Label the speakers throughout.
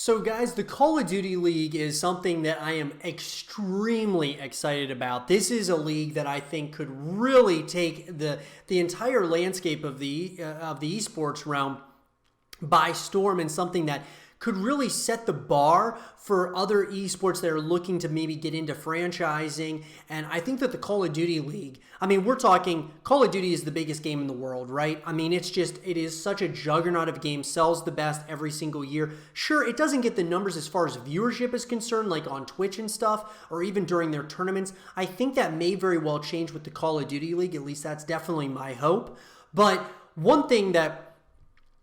Speaker 1: So guys, the Call of Duty League is something that I am extremely excited about. This is a league that I think could really take the entire landscape of the esports realm by storm, and something that could really set the bar for other esports that are looking to maybe get into franchising. And I think that the Call of Duty League, I mean, we're talking Call of Duty is the biggest game in the world, right? I mean, it is such a juggernaut of a game, sells the best every single year. Sure, it doesn't get the numbers as far as viewership is concerned, like on Twitch and stuff, or even during their tournaments. I think that may very well change with the Call of Duty League. At least that's definitely my hope. But one thing that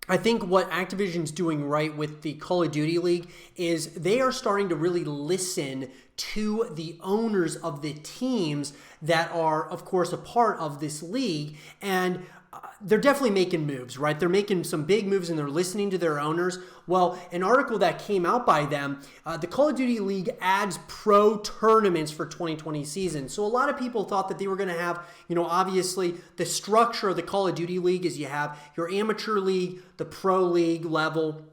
Speaker 1: I think what Activision's doing right with the Call of Duty League is they are starting to really listen to the owners of the teams that are, of course, a part of this league. And they're definitely making moves, right? They're making some big moves and they're listening to their owners. Well, an article that came out by them, the Call of Duty League adds pro tournaments for 2020 season. So a lot of people thought that they were going to have, obviously the structure of the Call of Duty League is you have your amateur league, the pro league level,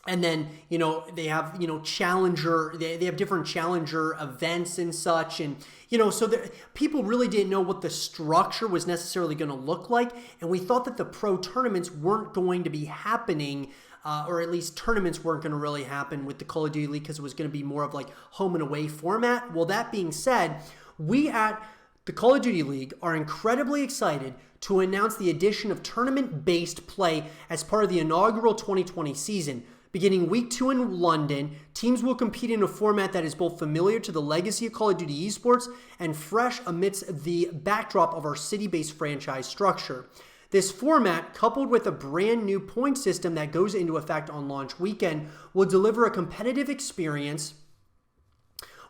Speaker 1: and then, they have, challenger, they have different challenger events and such. And, so people really didn't know what the structure was necessarily going to look like. And we thought that the pro tournaments weren't going to be happening, or at least tournaments weren't going to really happen with the Call of Duty League because it was going to be more of like home and away format. Well, that being said, we at the Call of Duty League are incredibly excited to announce the addition of tournament-based play as part of the inaugural 2020 season. Beginning week 2 in London, teams will compete in a format that is both familiar to the legacy of Call of Duty esports and fresh amidst the backdrop of our city-based franchise structure. This format, coupled with a brand new point system that goes into effect on launch weekend, will deliver a competitive experience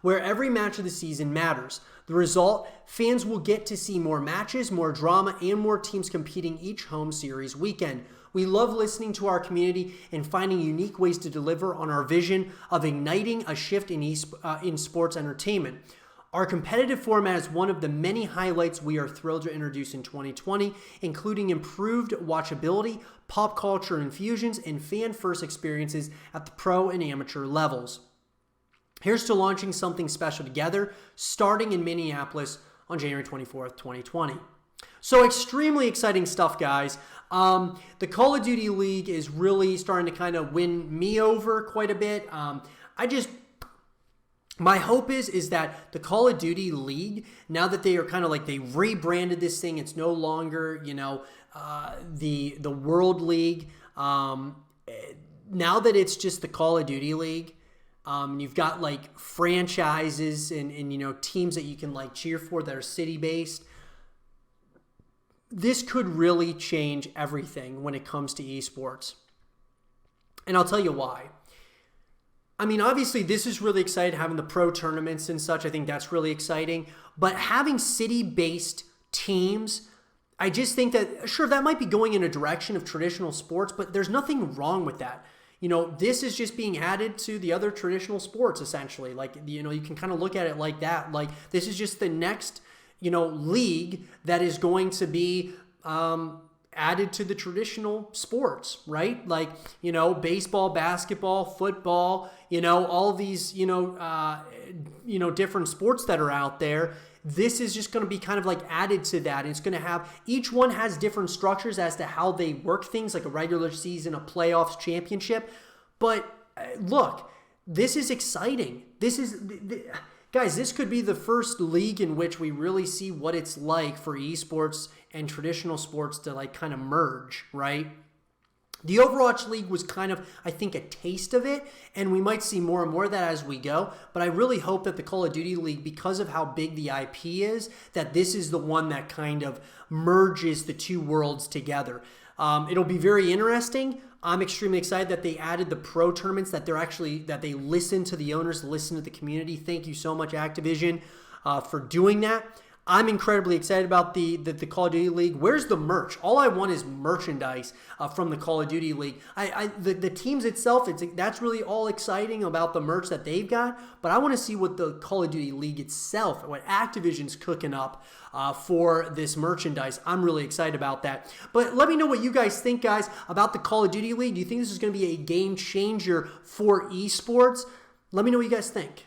Speaker 1: where every match of the season matters. The result, fans will get to see more matches, more drama, and more teams competing each home series weekend. We love listening to our community and finding unique ways to deliver on our vision of igniting a shift in sports entertainment. Our competitive format is one of the many highlights we are thrilled to introduce in 2020, including improved watchability, pop culture infusions, and fan-first experiences at the pro and amateur levels. Here's to launching something special together, starting in Minneapolis on January 24th, 2020. So extremely exciting stuff, guys. The Call of Duty League is really starting to kind of win me over quite a bit. My hope is that the Call of Duty League, now that they are kind of like, they rebranded this thing, it's no longer, the World League. Now that it's just the Call of Duty League, you've got like franchises and teams that you can like cheer for that are city-based. This could really change everything when it comes to esports. And I'll tell you why. I mean, obviously, this is really exciting, having the pro tournaments and such. I think that's really exciting. But having city-based teams, I just think that, sure, that might be going in a direction of traditional sports, but there's nothing wrong with that. This is just being added to the other traditional sports, essentially. Like, you can kind of look at it like that. Like, this is just the next league that is going to be added to the traditional sports, right? Like, baseball, basketball, football, all these, different sports that are out there. This is just going to be kind of like added to that. It's going to have, each one has different structures as to how they work things, like a regular season, a playoffs, championship. But look, this is exciting. Guys, this could be the first league in which we really see what it's like for esports and traditional sports to like kind of merge, right? The Overwatch League was kind of, I think, a taste of it, and we might see more and more of that as we go. But I really hope that the Call of Duty League, because of how big the IP is, that this is the one that kind of merges the two worlds together. It'll be very interesting. I'm extremely excited that they added the pro tournaments, that they listen to the owners, listen to the community. Thank you so much, Activision, for doing that. I'm incredibly excited about the Call of Duty League. Where's the merch? All I want is merchandise from the Call of Duty League. The teams itself, that's really all exciting about the merch that they've got, but I want to see what the Call of Duty League itself, what Activision's cooking up for this merchandise. I'm really excited about that. But let me know what you guys think, guys, about the Call of Duty League. Do you think this is going to be a game changer for esports? Let me know what you guys think.